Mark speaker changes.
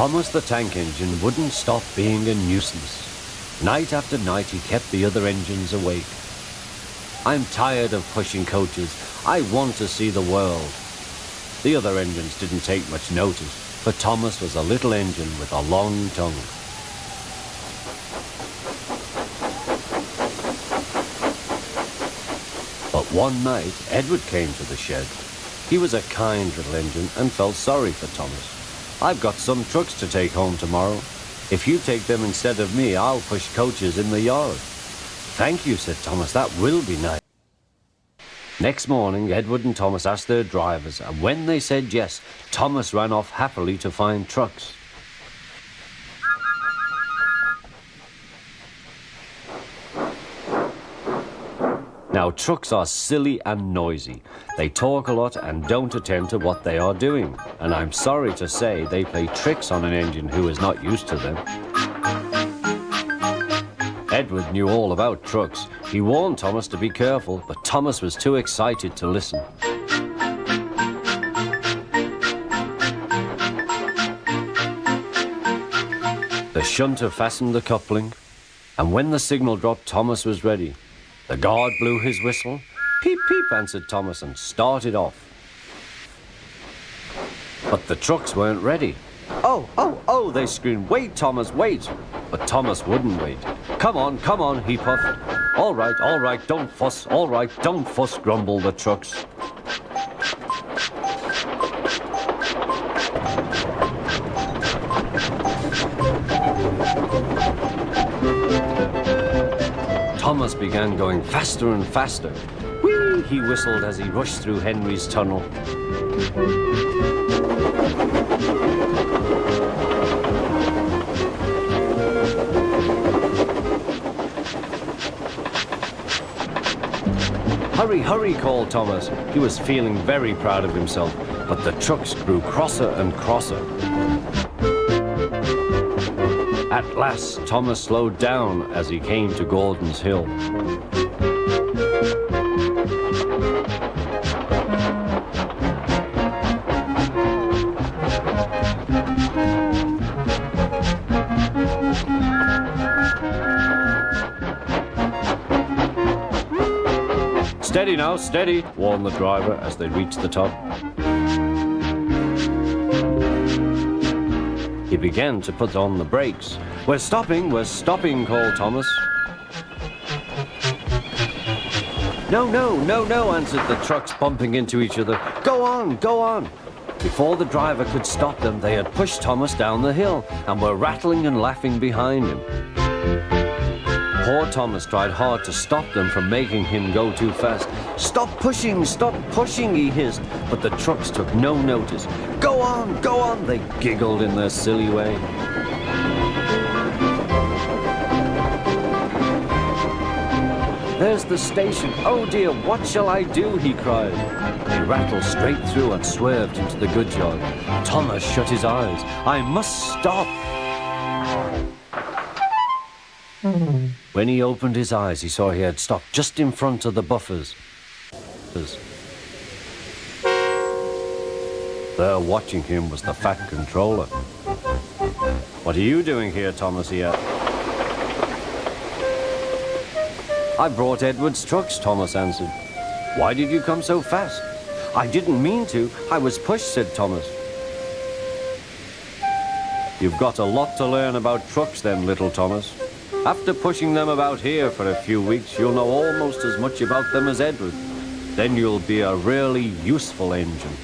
Speaker 1: Thomas the tank engine wouldn't stop being a nuisance. Night after night he kept the other engines awake. I'm tired of pushing coaches. I want to see the world. The other engines didn't take much notice, for Thomas was a little engine with a long tongue. But one night, Edward came to the shed. He was a kind little engine and felt sorry for Thomas. "I've got some trucks to take home tomorrow. If you take them instead of me, I'll push coaches in the yard." "Thank you," said Thomas, "that will be nice." Next morning, Edward and Thomas asked their drivers, and when they said yes, Thomas ran off happily to find trucks. Now, trucks are silly and noisy. They talk a lot and don't attend to what they are doing. And I'm sorry to say they play tricks on an engine who is not used to them. Edward knew all about trucks. He warned Thomas to be careful, but Thomas was too excited to listen. The shunter fastened the coupling, and when the signal dropped, Thomas was ready. The guard blew his whistle. "Peep, peep," answered Thomas, and started off. But the trucks weren't ready. "Oh, oh, oh," they screamed. "Wait, Thomas, wait." But Thomas wouldn't wait. Come on," he puffed. All right, don't fuss. All right, don't fuss," grumbled the trucks. Thomas began going faster and faster. "Whee!" he whistled as he rushed through Henry's tunnel. "Hurry, hurry," called Thomas. He was feeling very proud of himself, but the trucks grew crosser and crosser. At last, Thomas slowed down as he came to Gordon's Hill. "Steady now, steady," warned the driver as they reached the top. He began to put on the brakes. We're stopping," called Thomas. No," answered the trucks, bumping into each other. Go on." Before the driver could stop them, they had pushed Thomas down the hill and were rattling and laughing behind him. Poor Thomas tried hard to stop them from making him go too fast. Stop pushing, he hissed, but the trucks took no notice. Go on, they giggled in their silly way. "There's the station. Oh dear, what shall I do?" he cried. He rattled straight through and swerved into the goods yard. Thomas shut his eyes. "I must stop." When he opened his eyes, he saw he had stopped just in front of the buffers. There watching him was the fat controller. "What are you doing here, Thomas?" he asked. "I brought Edward's trucks," Thomas answered. "Why did you come so fast?" "I didn't mean to. I was pushed," said Thomas. "You've got a lot to learn about trucks then, little Thomas. After pushing them about here for a few weeks, you'll know almost as much about them as Edward. Then you'll be a really useful engine."